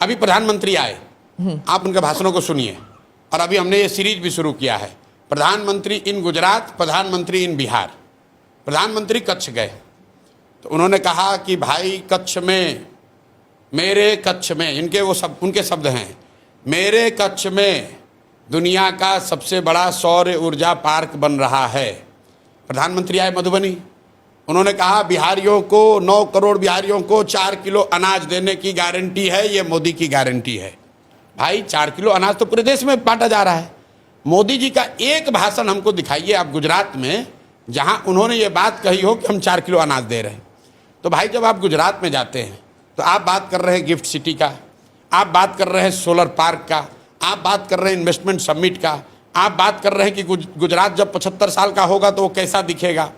अभी प्रधानमंत्री आए, आप उनके भाषणों को सुनिए। और अभी हमने ये सीरीज भी शुरू किया है, प्रधानमंत्री इन गुजरात, प्रधानमंत्री इन बिहार। प्रधानमंत्री कच्छ गए तो उन्होंने कहा कि भाई कच्छ में, मेरे कच्छ में, इनके वो सब उनके शब्द हैं, मेरे कच्छ में दुनिया का सबसे बड़ा सौर ऊर्जा पार्क बन रहा है। प्रधानमंत्री आए मधुबनी, उन्होंने कहा बिहारियों को, 9 करोड़ बिहारियों को 4 किलो अनाज देने की गारंटी है, ये मोदी की गारंटी है। भाई 4 किलो अनाज तो पूरे देश में बांटा जा रहा है। मोदी जी का एक भाषण हमको दिखाइए आप गुजरात में जहां उन्होंने ये बात कही हो कि हम 4 किलो अनाज दे रहे हैं। तो भाई जब आप गुजरात में जाते हैं तो आप बात कर रहे हैं गिफ्ट सिटी का, आप बात कर रहे हैं सोलर पार्क का, आप बात कर रहे हैं इन्वेस्टमेंट समिट का, आप बात कर रहे हैं कि गुजरात जब 75 साल का होगा तो वो कैसा दिखेगा।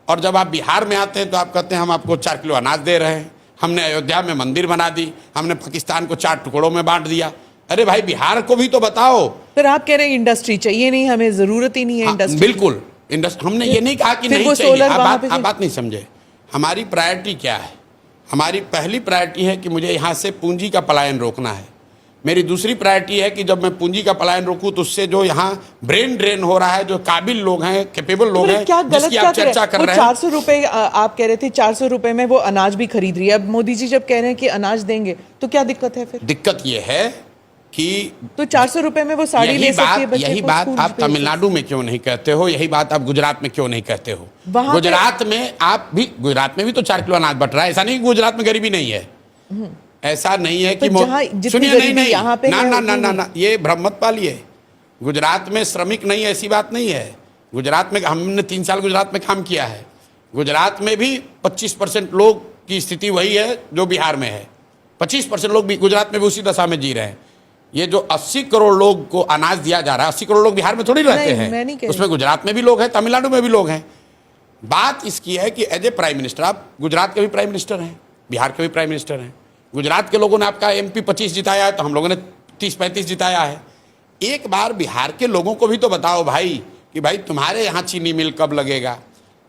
और जब आप बिहार में आते हैं तो आप कहते हैं हम आपको 4 किलो अनाज दे रहे हैं, हमने अयोध्या में मंदिर बना दी, हमने पाकिस्तान को 4 टुकड़ों में बांट दिया। अरे भाई बिहार को भी तो बताओ। फिर आप कह रहे हैं इंडस्ट्री चाहिए नहीं, हमें जरूरत ही नहीं है इंडस्ट्री। बिल्कुल इंडस्ट्री, हमने ये नहीं कहा कि नहीं चाहिए। आप बात नहीं समझे। हमारी प्रायोरिटी क्या है? हमारी पहली प्रायोरिटी है कि मुझे यहाँ से पूंजी का पलायन रोकना है। मेरी दूसरी प्रायोरिटी है कि जब मैं पूंजी का पलायन रोकूं तो उससे जो यहाँ ब्रेन ड्रेन हो रहा है, जो काबिल लोग हैं, कैपेबल लोग हैं, जिसकी आप चर्चा कर रहे हैं। 400 रुपए आप कह रहे थे, 400 रुपए में वो अनाज भी खरीद रही है। अब मोदी जी जब कह रहे हैं कि अनाज देंगे तो क्या दिक्कत है? फिर दिक्कत ये है कि तो 400 रुपए में वो साड़ी ले सकती है बच्चे को। यही बात आप तमिलनाडु में क्यों नहीं कहते हो? यही बात आप गुजरात में क्यों नहीं कहते हो? गुजरात में आप भी, गुजरात में भी तो 4 किलो अनाज बट रहा है। ऐसा नहीं कि गुजरात में गरीबी नहीं है, ऐसा नहीं है कि सुनिए, नहीं यहाँ पे ना, ये भ्रम मत पालिए। गुजरात में श्रमिक नहीं, ऐसी बात नहीं है। गुजरात में हमने 3 साल गुजरात में काम किया है। गुजरात में भी 25% लोग की स्थिति वही है जो बिहार में है। 25% लोग भी गुजरात में भी उसी दशा में जी रहे हैं। ये जो 80 करोड़ लोग को अनाज दिया जा रहा है, 80 करोड़ लोग बिहार में थोड़ी रहते हैं, उसमें गुजरात में भी लोग हैं, तमिलनाडु में भी लोग हैं। बात इसकी है कि एज ए प्राइम मिनिस्टर, आप गुजरात के भी प्राइम मिनिस्टर हैं, बिहार के भी प्राइम मिनिस्टर हैं। गुजरात के लोगों ने आपका MP 25 जिताया है तो हम लोगों ने 30-35 जिताया है। एक बार बिहार के लोगों को भी तो बताओ भाई कि भाई तुम्हारे यहाँ चीनी मिल कब लगेगा,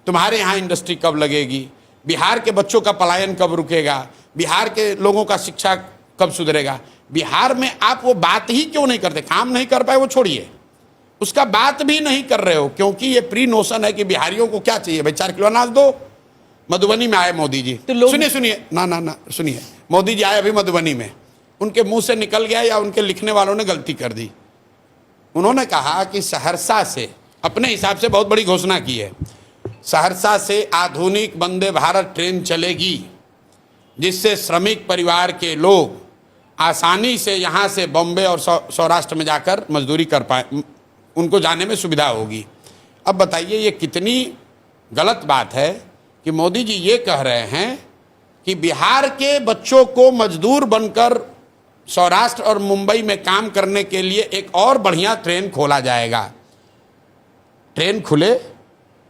तुम्हारे यहाँ इंडस्ट्री कब लगेगी, बिहार के बच्चों का पलायन कब रुकेगा, बिहार के लोगों का शिक्षा कब सुधरेगा। बिहार में आप वो बात ही क्यों नहीं करते? काम नहीं कर पाए वो छोड़िए, उसका बात भी नहीं कर रहे हो, क्योंकि ये प्री नोशन है कि बिहारियों को क्या चाहिए भाई, 4 किलो अनाज दो। मधुबनी में आए मोदी जी, तो सुनिए ना सुनिए, मोदी जी आए अभी मधुबनी में, उनके मुंह से निकल गया या उनके लिखने वालों ने गलती कर दी। उन्होंने कहा कि सहरसा से, अपने हिसाब से बहुत बड़ी घोषणा की है, सहरसा से आधुनिक वंदे भारत ट्रेन चलेगी जिससे श्रमिक परिवार के लोग आसानी से यहाँ से बॉम्बे और सौराष्ट्र में जाकर मजदूरी कर पाए, उनको जाने में सुविधा होगी। अब बताइए ये कितनी गलत बात है कि मोदी जी ये कह रहे हैं कि बिहार के बच्चों को मजदूर बनकर सौराष्ट्र और मुंबई में काम करने के लिए एक और बढ़िया ट्रेन खोला जाएगा। ट्रेन खुले,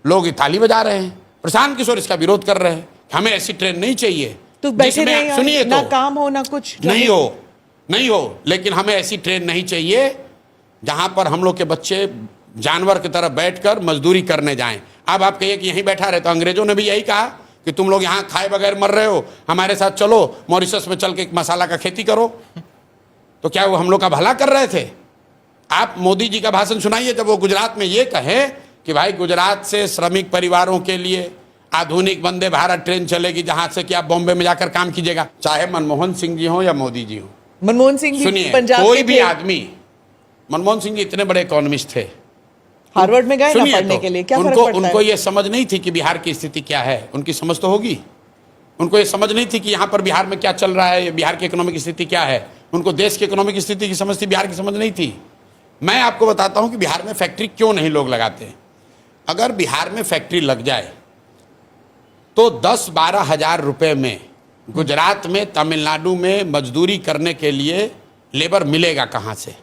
लोग ताली बजा रहे हैं, प्रशांत किशोर इसका विरोध कर रहे हैं, हमें ऐसी ट्रेन नहीं चाहिए। तो सुनिए, ना काम हो ना कुछ नहीं हो, लेकिन हमें ऐसी ट्रेन नहीं चाहिए जहां पर हम लोग के बच्चे जानवर की तरह बैठकर मजदूरी करने जाएं। अब आप कहिए कि यहीं बैठा रहे, तो अंग्रेजों ने भी यही कहा कि तुम लोग यहाँ खाए बगैर मर रहे हो, हमारे साथ चलो मॉरिशस में चल के मसाला का खेती करो। तो क्या वो हम लोग का भला कर रहे थे? आप मोदी जी का भाषण सुनाइए जब वो गुजरात में ये कहे कि भाई गुजरात से श्रमिक परिवारों के लिए आधुनिक वंदे भारत ट्रेन चलेगी जहां से कि आप बॉम्बे में जाकर काम कीजिएगा। चाहे मनमोहन सिंह जी हो या मोदी जी हो, मनमोहन सिंह जी सुनिए, पंजाब कोई भी आदमी, मनमोहन सिंह जी इतने बड़े इकोनॉमिस्ट थे, हार्वर्ड में गए ना पढ़ने के लिए, क्या फर्क पड़ता है? उनको ये समझ नहीं थी कि बिहार की स्थिति क्या है, उनकी समझ तो होगी। उनको ये समझ नहीं थी कि यहाँ पर बिहार में क्या चल रहा है, बिहार की इकोनॉमिक स्थिति क्या है। उनको देश की इकोनॉमिक स्थिति की समझ थी, बिहार की समझ नहीं थी। मैं आपको बताता हूँ कि बिहार में फैक्ट्री क्यों नहीं लोग लगाते। अगर बिहार में फैक्ट्री लग जाए तो 10-12 हज़ार रुपये में गुजरात में, तमिलनाडु में मजदूरी करने के लिए लेबर मिलेगा कहाँ से?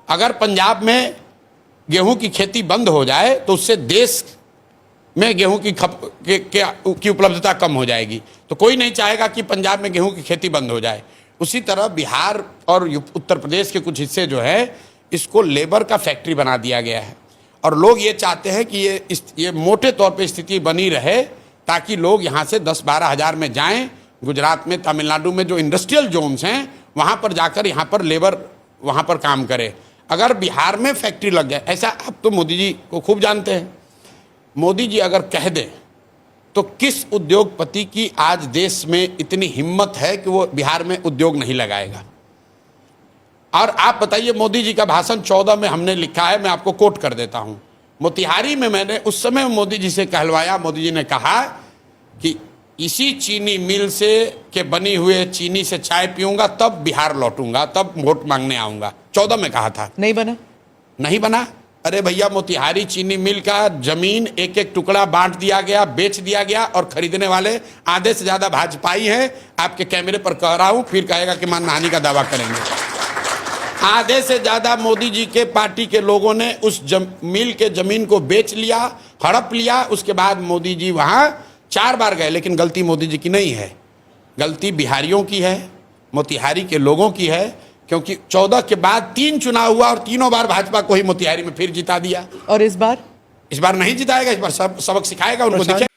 अगर पंजाब में गेहूं की खेती बंद हो जाए तो उससे देश में गेहूं की उपलब्धता कम हो जाएगी। तो कोई नहीं चाहेगा कि पंजाब में गेहूं की खेती बंद हो जाए। उसी तरह बिहार और उत्तर प्रदेश के कुछ हिस्से जो है, इसको लेबर का फैक्ट्री बना दिया गया है और लोग ये चाहते हैं कि ये मोटे तौर पे स्थिति बनी रहे ताकि लोग यहाँ से 10-12 हज़ार में जाएं। गुजरात में, तमिलनाडु में जो इंडस्ट्रियल जोन्स हैं वहाँ पर जाकर यहाँ पर लेबर वहाँ पर काम करे। अगर बिहार में फैक्ट्री लग जाए, ऐसा आप तो मोदी जी को खूब जानते हैं, मोदी जी अगर कह दें तो किस उद्योगपति की आज देश में इतनी हिम्मत है कि वो बिहार में उद्योग नहीं लगाएगा? और आप बताइए, मोदी जी का भाषण 14 में हमने लिखा है, मैं आपको कोट कर देता हूं। मोतिहारी में मैंने उस समय मोदी जी से कहलवाया, मोदी जी ने कहा कि इसी चीनी मिल से के बनी हुए चीनी से चाय पीऊंगा तब बिहार लौटूंगा, तब वोट मांगने आऊंगा। 14 में कहा था, नहीं बना। नहीं बना। अरे भैया, मोतिहारी चीनी मिल का जमीन एक एक टुकड़ा बांट दिया गया, बेच दिया गया, और खरीदने वाले आधे से ज्यादा भाजपाई हैं। आपके कैमरे पर कह रहा हूं, फिर कहेगा कि मानहानि का दावा करेंगे। आधे से ज्यादा मोदी जी के पार्टी के लोगों ने उस मिल के जमीन को बेच लिया, हड़प लिया। उसके बाद मोदी जी वहां 4 बार गए, लेकिन गलती मोदी जी की नहीं है, गलती बिहारियों की है, मोतिहारी के लोगों की है। क्योंकि 14 के बाद 3 चुनाव हुआ और तीनों बार भाजपा को ही मोतिहारी में फिर जिता दिया। और इस बार नहीं जिताएगा, इस बार सबक सिखाएगा उनको।